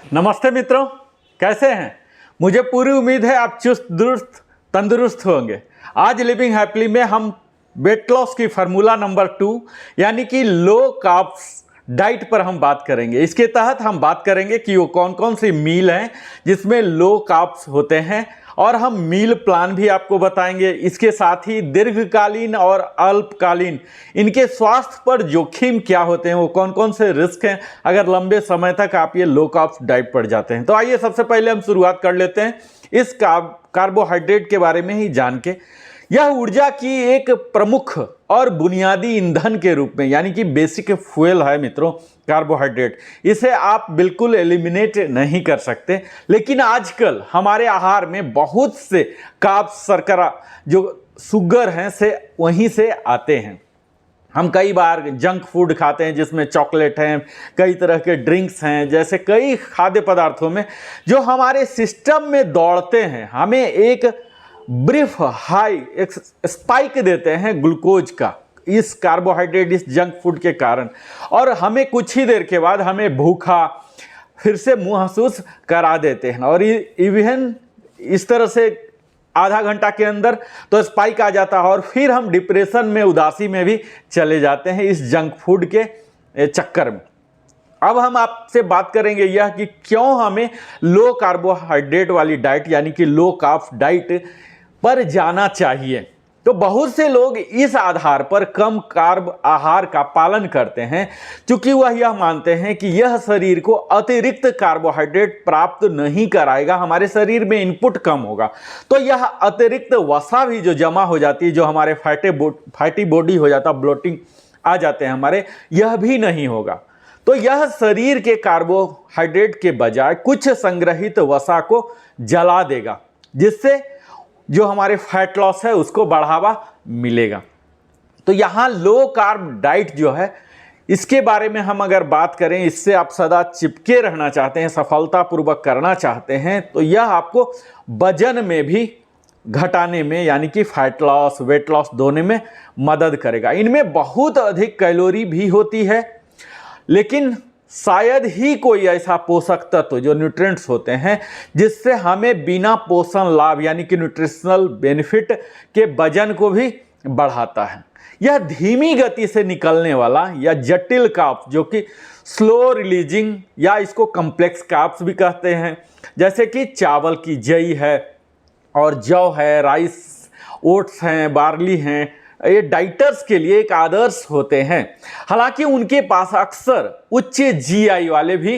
नमस्ते मित्रों, कैसे हैं। मुझे पूरी उम्मीद है आप चुस्त दुरुस्त तंदुरुस्त होंगे। आज लिविंग हैप्पीली में हम वेट लॉस की फार्मूला नंबर 2 यानी कि लो कार्ब्स डाइट पर हम बात करेंगे। इसके तहत हम बात करेंगे कि वो कौन कौन सी मील हैं जिसमें लो कार्ब्स होते हैं, और हम मील प्लान भी आपको बताएंगे। इसके साथ ही दीर्घकालीन और अल्पकालीन इनके स्वास्थ्य पर जोखिम क्या होते हैं, वो कौन कौन से रिस्क हैं अगर लंबे समय तक आप ये लो कार्ब्स डाइट पर जाते हैं। तो आइए सबसे पहले हम शुरुआत कर लेते हैं इस कार्बोहाइड्रेट के बारे में ही जान के। यह ऊर्जा की एक प्रमुख और बुनियादी ईंधन के रूप में यानी कि बेसिक फ्यूल है मित्रों कार्बोहाइड्रेट। इसे आप बिल्कुल एलिमिनेट नहीं कर सकते, लेकिन आजकल हमारे आहार में बहुत से कार्ब्स शर्करा जो शुगर हैं से वहीं से आते हैं। हम कई बार जंक फूड खाते हैं जिसमें चॉकलेट हैं, कई तरह के ड्रिंक्स हैं, जैसे कई खाद्य पदार्थों में जो हमारे सिस्टम में दौड़ते हैं हमें एक ब्रीफ हाई एक स्पाइक देते हैं ग्लूकोज का, इस कार्बोहाइड्रेट इस जंक फूड के कारण, और हमें कुछ ही देर के बाद हमें भूखा फिर से महसूस करा देते हैं। और इवन इस तरह से आधा घंटा के अंदर तो स्पाइक आ जाता है और फिर हम डिप्रेशन में, उदासी में भी चले जाते हैं इस जंक फूड के चक्कर में। अब हम आपसे बात करेंगे यह कि क्यों हमें लो कार्बोहाइड्रेट वाली डाइट यानी कि लो कार्ब डाइट पर जाना चाहिए। तो बहुत से लोग इस आधार पर कम कार्ब आहार का पालन करते हैं क्योंकि वह यह मानते हैं कि यह शरीर को अतिरिक्त कार्बोहाइड्रेट प्राप्त नहीं कराएगा, हमारे शरीर में इनपुट कम होगा, तो यह अतिरिक्त वसा भी जो जमा हो जाती है, जो हमारे फैटी बॉडी हो जाता, ब्लोटिंग आ जाते हैं हमारे, यह भी नहीं होगा। तो यह शरीर के कार्बोहाइड्रेट के बजाय कुछ संग्रहित वसा को जला देगा, जिससे जो हमारे फैट लॉस है उसको बढ़ावा मिलेगा। तो यहाँ लो कार्ब डाइट जो है इसके बारे में हम अगर बात करें, इससे आप सदा चिपके रहना चाहते हैं, सफलतापूर्वक करना चाहते हैं, तो यह आपको वजन में भी घटाने में यानी कि फैट लॉस वेट लॉस दोनों में मदद करेगा। इनमें बहुत अधिक कैलोरी भी होती है, लेकिन शायद ही कोई ऐसा पोषक तत्व जो न्यूट्रिएंट्स होते हैं जिससे हमें बिना पोषण लाभ यानी कि न्यूट्रिशनल बेनिफिट के वजन को भी बढ़ाता है। यह धीमी गति से निकलने वाला या जटिल कार्ब्स जो कि स्लो रिलीजिंग या इसको कॉम्प्लेक्स कार्ब्स भी कहते हैं, जैसे कि चावल की जई है और जौ है, राइस ओट्स हैं, बार्ली हैं, ये डाइटर्स के लिए एक आदर्श होते हैं। हालांकि उनके पास अक्सर उच्च जीआई वाले भी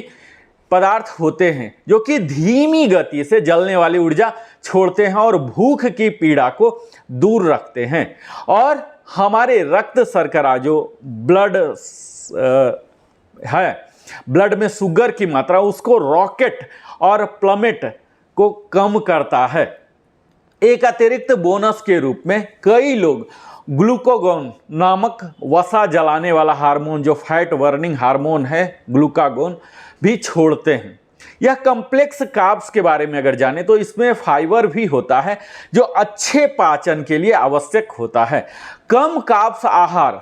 पदार्थ होते हैं जो कि धीमी गति से जलने वाली ऊर्जा छोड़ते हैं और भूख की पीड़ा को दूर रखते हैं, और हमारे रक्त शर्करा जो ब्लड है, ब्लड में शुगर की मात्रा उसको रॉकेट और प्लमेट को कम करता है। एक अतिरिक्त बोनस के रूप में कई लोग ग्लूकागोन नामक वसा जलाने वाला हार्मोन जो फैट बर्निंग हार्मोन है ग्लूकागोन भी छोड़ते हैं। यह कॉम्प्लेक्स कार्ब्स के बारे में अगर जाने तो इसमें फाइबर भी होता है जो अच्छे पाचन के लिए आवश्यक होता है। कम कार्ब्स आहार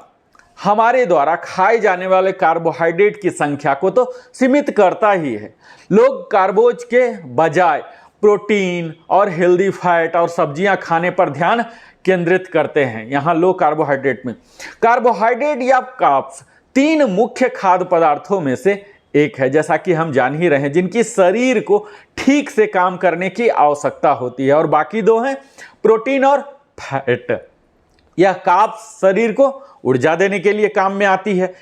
हमारे द्वारा खाए जाने वाले कार्बोहाइड्रेट की संख्या को तो सीमित करता ही है। लोग कार्बोज के बजाय प्रोटीन और हेल्दी फैट और सब्जियां खाने पर ध्यान केंद्रित करते हैं। यहाँ लो कार्बोहाइड्रेट में कार्बोहाइड्रेट या कार्ब्स 3 मुख्य खाद्य पदार्थों में से एक है, जैसा कि हम जान ही रहे हैं, जिनकी शरीर को ठीक से काम करने की आवश्यकता होती है, और बाकी 2 हैं प्रोटीन और फैट। यह कार्ब्स शरीर को ऊर्जा देने के लिए काम में आती है।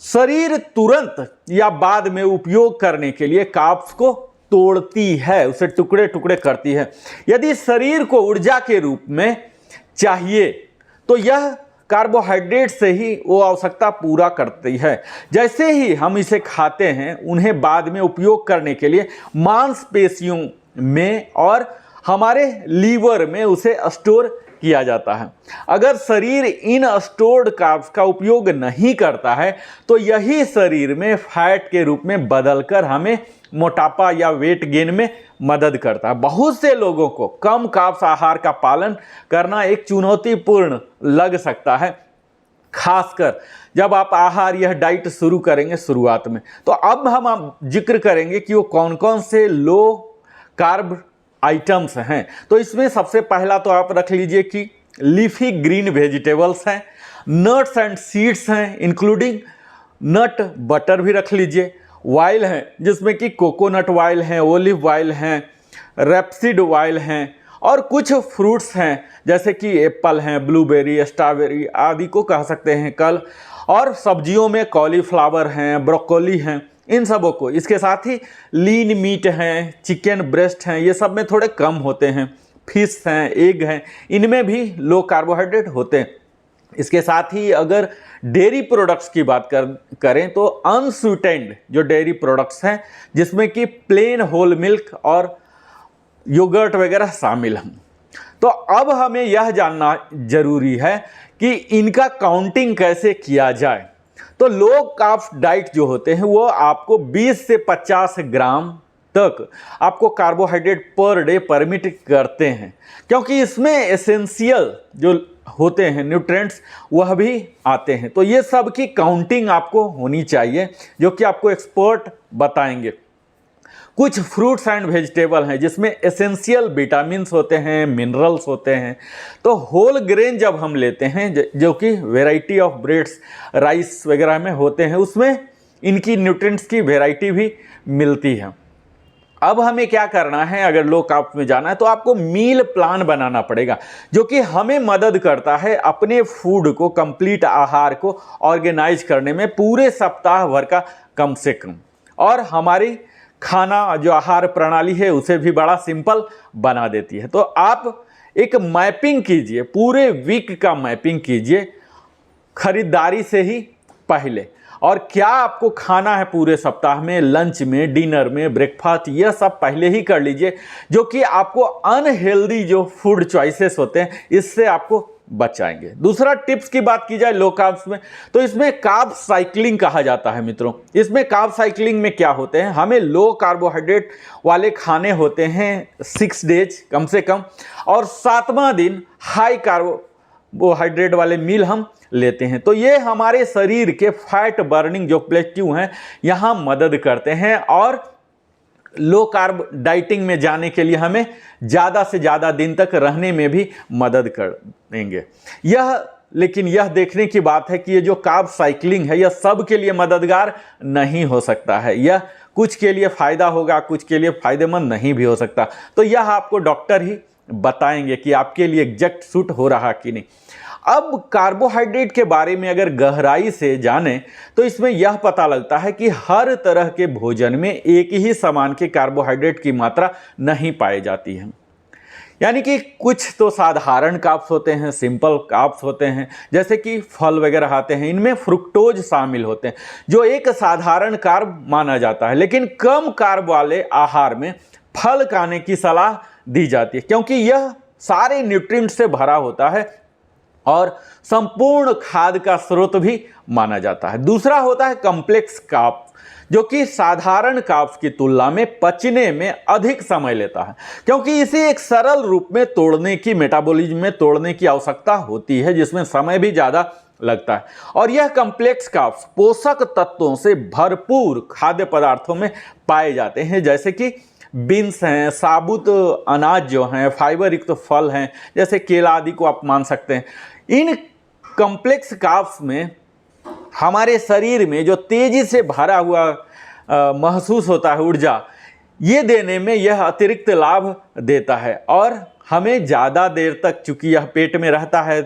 शरीर तुरंत या बाद में उपयोग करने के लिए कार्ब्स को तोड़ती है, उसे टुकड़े टुकड़े करती है। यदि शरीर को ऊर्जा के रूप में चाहिए तो यह कार्बोहाइड्रेट से ही वो आवश्यकता पूरा करती है। जैसे ही हम इसे खाते हैं उन्हें बाद में उपयोग करने के लिए मांसपेशियों में और हमारे लीवर में उसे स्टोर किया जाता है। अगर शरीर इन स्टोर्ड कार्ब्स का उपयोग नहीं करता है तो यही शरीर में फैट के रूप में बदलकर हमें मोटापा या वेट गेन में मदद करता है। बहुत से लोगों को कम कार्ब्स आहार का पालन करना एक चुनौतीपूर्ण लग सकता है, खासकर जब आप आहार यह डाइट शुरू करेंगे शुरुआत में। तो अब हम जिक्र करेंगे कि वो कौन कौन से लो कार्ब आइटम्स हैं। तो इसमें सबसे पहला तो आप रख लीजिए कि लीफी ग्रीन वेजिटेबल्स हैं, नट्स एंड सीड्स हैं, इंक्लूडिंग नट बटर भी रख लीजिए, ऑयल हैं जिसमें कि कोकोनट ऑयल हैं, ओलिव ऑयल हैं, रेपसीड ऑयल हैं, और कुछ फ्रूट्स हैं जैसे कि एप्पल हैं, ब्लूबेरी, स्ट्रॉबेरी आदि को कह सकते हैं कल, और सब्जियों में कॉलीफ्लावर हैं, ब्रोकोली हैं, इन सबों को। इसके साथ ही लीन मीट हैं, चिकन ब्रेस्ट हैं, ये सब में थोड़े कम होते हैं, फिश हैं, एग हैं, इनमें भी लो कार्बोहाइड्रेट होते हैं। इसके साथ ही अगर डेयरी प्रोडक्ट्स की बात करें तो अनस्वीटेंड जो डेयरी प्रोडक्ट्स हैं जिसमें कि प्लेन होल मिल्क और योगर्ट वगैरह शामिल हैं। तो अब हमें यह जानना जरूरी है कि इनका काउंटिंग कैसे किया जाए। तो लो कार्ब डाइट जो होते हैं वो आपको 20 से 50 ग्राम तक आपको कार्बोहाइड्रेट पर डे परमिट करते हैं, क्योंकि इसमें एसेंशियल जो होते हैं न्यूट्रिएंट्स वह भी आते हैं। तो ये सब की काउंटिंग आपको होनी चाहिए जो कि आपको एक्सपर्ट बताएंगे। कुछ फ्रूट्स एंड वेजिटेबल हैं जिसमें एसेंशियल विटामिन्स होते हैं, मिनरल्स होते हैं। तो होल ग्रेन जब हम लेते हैं जो कि वैरायटी ऑफ ब्रेड्स, राइस वगैरह में होते हैं, उसमें इनकी न्यूट्रिएंट्स की वैरायटी भी मिलती है। अब हमें क्या करना है, अगर लो कार्ब में जाना है तो आपको मील प्लान बनाना पड़ेगा जो कि हमें मदद करता है अपने फूड को, कंप्लीट आहार को ऑर्गेनाइज करने में पूरे सप्ताह भर का कम से कम, और हमारी खाना जो आहार प्रणाली है उसे भी बड़ा सिंपल बना देती है। तो आप एक मैपिंग कीजिए, पूरे वीक का मैपिंग कीजिए खरीदारी से ही पहले, और क्या आपको खाना है पूरे सप्ताह में, लंच में, डिनर में, ब्रेकफास्ट, यह सब पहले ही कर लीजिए जो कि आपको अनहेल्दी जो फूड चॉइसेस होते हैं इससे आपको बचाएंगे। दूसरा टिप्स की बात की जाए लो कार्ब्स में तो इसमें कार्ब साइक्लिंग कहा जाता है मित्रों। इसमें कार्ब साइक्लिंग में क्या होते हैं, हमें लो कार्बोहाइड्रेट वाले खाने होते हैं 6 डेज कम से कम, और 7वां दिन हाई कार्बोहाइड्रेट वाले मील हम लेते हैं। तो ये हमारे शरीर के फैट बर्निंग जो प्लेट्यू हैं यहाँ मदद करते हैं, और लो कार्ब डाइटिंग में जाने के लिए हमें ज़्यादा से ज़्यादा दिन तक रहने में भी मदद कर देंगे। लेकिन यह देखने की बात है कि ये जो कार्ब साइक्लिंग है यह सब के लिए मददगार नहीं हो सकता है। यह कुछ के लिए फ़ायदा होगा, कुछ के लिए फ़ायदेमंद नहीं भी हो सकता। तो यह आपको डॉक्टर ही बताएंगे कि आपके लिए एग्जैक्ट सूट हो रहा कि नहीं। अब कार्बोहाइड्रेट के बारे में अगर गहराई से जानें तो इसमें यह पता लगता है कि हर तरह के भोजन में एक ही समान के कार्बोहाइड्रेट की मात्रा नहीं पाई जाती है। यानी कि कुछ तो साधारण कार्ब्स होते हैं, सिंपल कार्ब्स होते हैं, जैसे कि फल वगैरह आते हैं, इनमें फ्रुक्टोज शामिल होते हैं जो एक साधारण कार्ब माना जाता है। लेकिन कम कार्ब वाले आहार में फल खाने की सलाह दी जाती है क्योंकि यह सारे न्यूट्रिएंट्स से भरा होता है और संपूर्ण खाद्य का स्रोत भी माना जाता है। दूसरा होता है कॉम्प्लेक्स कार्ब जो कि साधारण कार्ब्स की तुलना में पचने में अधिक समय लेता है क्योंकि इसे एक सरल रूप में तोड़ने की, मेटाबॉलिज्म में तोड़ने की आवश्यकता होती है जिसमें समय भी ज़्यादा लगता है। और यह कॉम्प्लेक्स कार्ब्स पोषक तत्वों से भरपूर खाद्य पदार्थों में पाए जाते हैं जैसे कि बीन्स हैं, साबुत अनाज जो हैं, फाइबर युक्त फल हैं जैसे केला आदि को आप मान सकते हैं। इन कॉम्प्लेक्स कार्ब्स में हमारे शरीर में जो तेजी से भरा हुआ महसूस होता है ऊर्जा, ये देने में यह अतिरिक्त लाभ देता है और हमें ज़्यादा देर तक, चूँकि यह पेट में रहता है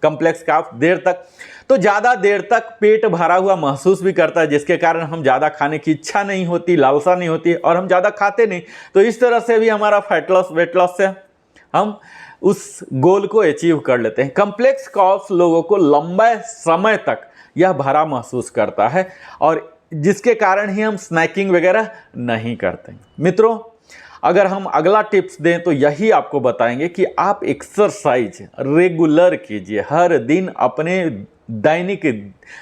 कॉम्प्लेक्स कार्ब्स देर तक, तो ज़्यादा देर तक पेट भरा हुआ महसूस भी करता है जिसके कारण हम ज़्यादा खाने की इच्छा नहीं होती, लालसा नहीं होती और हम ज़्यादा खाते नहीं। तो इस तरह से भी हमारा फैट लॉस, वेट लॉस से हम उस गोल को अचीव कर लेते हैं। कॉम्प्लेक्स कार्ब्स लोगों को लंबे समय तक यह भरा महसूस करता है और जिसके कारण ही हम स्नैकिंग वगैरह नहीं करते। मित्रों, अगर हम अगला टिप्स दें तो यही आपको बताएंगे कि आप एक्सरसाइज रेगुलर कीजिए। हर दिन अपने दैनिक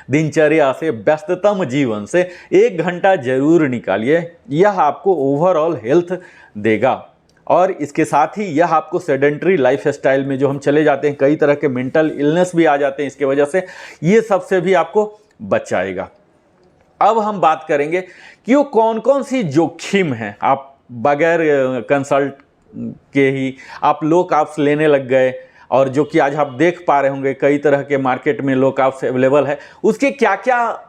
दिनचर्या से, व्यस्ततम जीवन से 1 घंटा जरूर निकालिए। यह आपको ओवरऑल हेल्थ देगा। और इसके साथ ही यह आपको सेडेंटरी लाइफ स्टाइल में जो हम चले जाते हैं, कई तरह के मेंटल इलनेस भी आ जाते हैं इसके वजह से, ये सबसे भी आपको बचाएगा। अब हम बात करेंगे कि वो कौन कौन सी जोखिम हैं। आप बगैर कंसल्ट के ही आप लो कार्ब्स लेने लग गए, और जो कि आज आप देख पा रहे होंगे कई तरह के मार्केट में लो कार्ब्स अवेलेबल है, उसके क्या क्या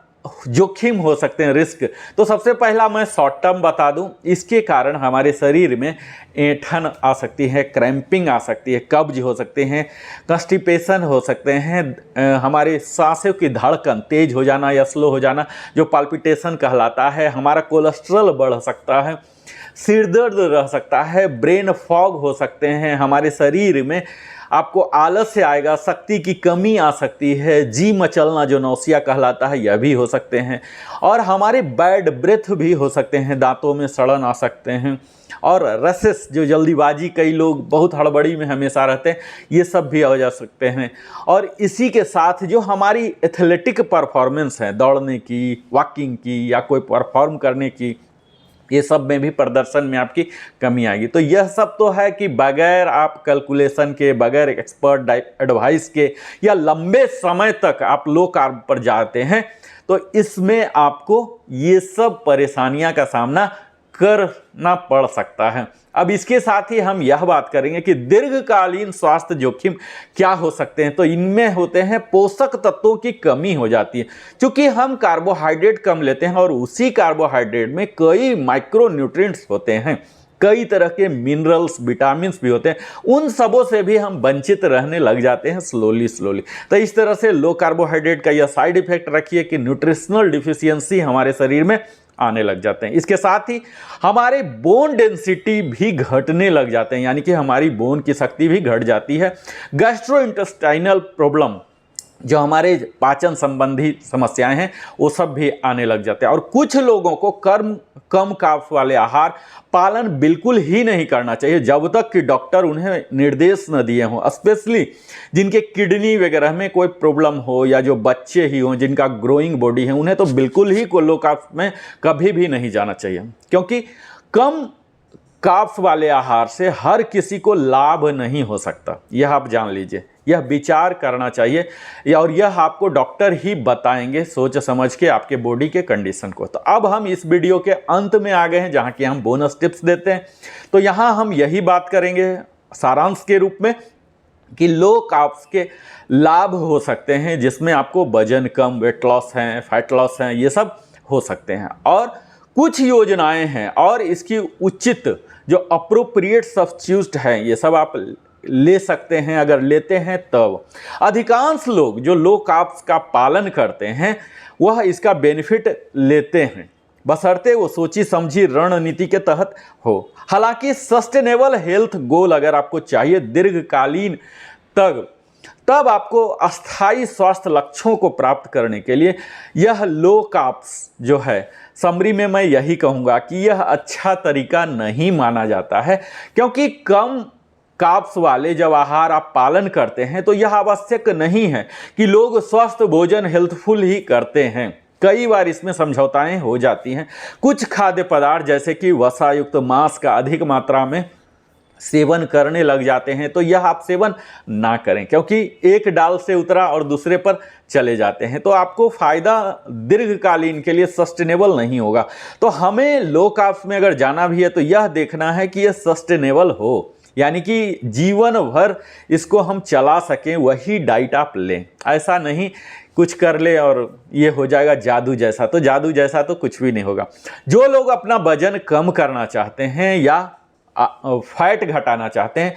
जोखिम हो सकते हैं, रिस्क। तो सबसे पहला मैं शॉर्ट टर्म बता दूं, इसके कारण हमारे शरीर में ऐंठन आ सकती है, क्रैम्पिंग आ सकती है, कब्ज हो सकते हैं, कंस्टिपेशन हो सकते हैं, हमारे सांसों की धड़कन तेज हो जाना या स्लो हो जाना जो पाल्पिटेशन कहलाता है, हमारा कोलेस्ट्रॉल बढ़ सकता है, सिर दर्द रह सकता है, ब्रेन फॉग हो सकते हैं, हमारे शरीर में आपको आलस से आएगा, शक्ति की कमी आ सकती है, जी मचलना जो नौसिया कहलाता है यह भी हो सकते हैं, और हमारे बैड ब्रेथ भी हो सकते हैं, दांतों में सड़न आ सकते हैं, और रसेस जो जल्दीबाजी, कई लोग बहुत हड़बड़ी में हमेशा रहते हैं, ये सब भी हो जा सकते हैं। और इसी के साथ जो हमारी एथलेटिक परफॉर्मेंस है, दौड़ने की, वॉकिंग की या कोई परफॉर्म करने की, ये सब में भी प्रदर्शन में आपकी कमी आएगी। तो यह सब तो है कि बगैर आप कैलकुलेशन के, बगैर एक्सपर्ट एडवाइस के या लंबे समय तक आप लो कार्ब पर जाते हैं तो इसमें आपको ये सब परेशानियां का सामना करना पड़ सकता है। अब इसके साथ ही हम यह बात करेंगे कि दीर्घकालीन स्वास्थ्य जोखिम क्या हो सकते हैं। तो इनमें होते हैं पोषक तत्वों की कमी हो जाती है, क्योंकि हम कार्बोहाइड्रेट कम लेते हैं और उसी कार्बोहाइड्रेट में कई माइक्रो न्यूट्रिएंट्स होते हैं, कई तरह के मिनरल्स, विटामिन्स भी होते हैं, उन सबों से भी हम वंचित रहने लग जाते हैं स्लोली। तो इस तरह से लो कार्बोहाइड्रेट का यह साइड इफेक्ट रखिए कि न्यूट्रिशनल डिफिशियंसी हमारे शरीर में आने लग जाते हैं। इसके साथ ही हमारे बोन डेंसिटी भी घटने लग जाते हैं, यानी कि हमारी बोन की शक्ति भी घट जाती है। गैस्ट्रोइंटेस्टाइनल प्रॉब्लम, जो हमारे पाचन संबंधी समस्याएं हैं, वो सब भी आने लग जाते हैं। और कुछ लोगों को कम कार्ब्स वाले आहार पालन बिल्कुल ही नहीं करना चाहिए जब तक कि डॉक्टर उन्हें निर्देश न दिए हों, स्पेशली जिनके किडनी वगैरह में कोई प्रॉब्लम हो या जो बच्चे ही हों जिनका ग्रोइंग बॉडी है, उन्हें तो बिल्कुल ही लो कार्ब्स में कभी भी नहीं जाना चाहिए, क्योंकि कम कार्ब्स वाले आहार से हर किसी को लाभ नहीं हो सकता। यह आप जान लीजिए, यह विचार करना चाहिए और यह आपको डॉक्टर ही बताएंगे सोच समझ के आपके बॉडी के कंडीशन को। तो अब हम इस वीडियो के अंत में आ गए हैं जहां कि हम बोनस टिप्स देते हैं। तो यहां हम यही बात करेंगे सारांश के रूप में कि लो कार्ब्स के लाभ हो सकते हैं, जिसमें आपको वजन कम, वेट लॉस है, फैट लॉस है, ये सब हो सकते हैं। और कुछ योजनाएं हैं और इसकी उचित जो अप्रोप्रिएट सब्स्टिट्यूट है, ये सब आप ले सकते हैं अगर लेते हैं तब। अधिकांश लोग जो लो कार्ब्स का पालन करते हैं वह इसका बेनिफिट लेते हैं, बशर्ते वो सोची समझी रणनीति के तहत हो। हालांकि सस्टेनेबल हेल्थ गोल अगर आपको चाहिए दीर्घकालीन तब आपको अस्थायी स्वास्थ्य लक्ष्यों को प्राप्त करने के लिए यह लो कार्ब्स जो है, समरी में मैं यही कहूँगा कि यह अच्छा तरीका नहीं माना जाता है, क्योंकि कम कार्ब्स वाले जब आहार आप पालन करते हैं तो यह आवश्यक नहीं है कि लोग स्वस्थ भोजन हेल्थफुल ही करते हैं। कई बार इसमें समझौताएं हो जाती हैं। कुछ खाद्य पदार्थ जैसे कि वसायुक्त मांस का अधिक मात्रा में सेवन करने लग जाते हैं, तो यह आप सेवन ना करें, क्योंकि एक डाल से उतरा और दूसरे पर चले जाते हैं, तो आपको फायदा दीर्घकालीन के लिए सस्टेनेबल नहीं होगा। तो हमें लो कार्ब्स में अगर जाना भी है तो यह देखना है कि यह सस्टेनेबल हो, यानी कि जीवन भर इसको हम चला सकें, वही डाइट आप लें। ऐसा नहीं कुछ कर ले और ये हो जाएगा जादू जैसा, तो जादू जैसा तो कुछ भी नहीं होगा। जो लोग अपना वजन कम करना चाहते हैं या फैट घटाना चाहते हैं,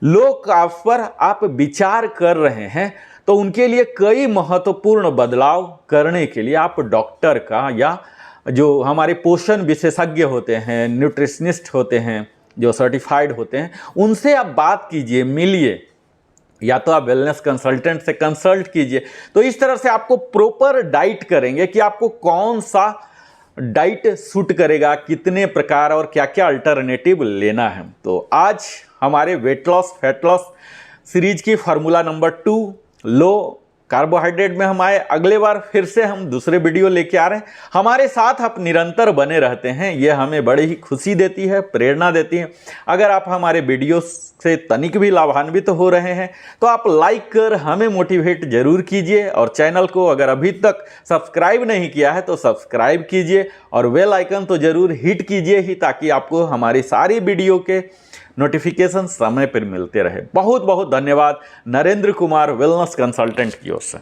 लो कार्ब्स पर आप विचार कर रहे हैं, तो उनके लिए कई महत्वपूर्ण बदलाव करने के लिए आप डॉक्टर का या जो हमारे पोषण विशेषज्ञ होते हैं, न्यूट्रिशनिस्ट होते हैं, जो सर्टिफाइड होते हैं, उनसे आप बात कीजिए, मिलिए, या तो आप वेलनेस कंसल्टेंट से कंसल्ट कीजिए। तो इस तरह से आपको प्रॉपर डाइट करेंगे कि आपको कौन सा डाइट सूट करेगा, कितने प्रकार और क्या क्या अल्टरनेटिव लेना है। तो आज हमारे weight loss fat loss series की फार्मूला नंबर 2 लो कार्बोहाइड्रेट में हम आए, अगले बार फिर से हम दूसरे वीडियो लेके आ रहे हैं। हमारे साथ आप निरंतर बने रहते हैं, ये हमें बड़ी ही खुशी देती है, प्रेरणा देती है। अगर आप हमारे वीडियो से तनिक भी लाभान्वित तो हो रहे हैं तो आप लाइक कर हमें मोटिवेट जरूर कीजिए, और चैनल को अगर अभी तक सब्सक्राइब नहीं किया है तो सब्सक्राइब कीजिए और बेल आइकन तो जरूर हिट कीजिए ही, ताकि आपको हमारी सारी वीडियो के नोटिफिकेशन समय पर मिलते रहे। बहुत बहुत धन्यवाद नरेंद्र कुमार वेलनेस कंसल्टेंट की ओर से।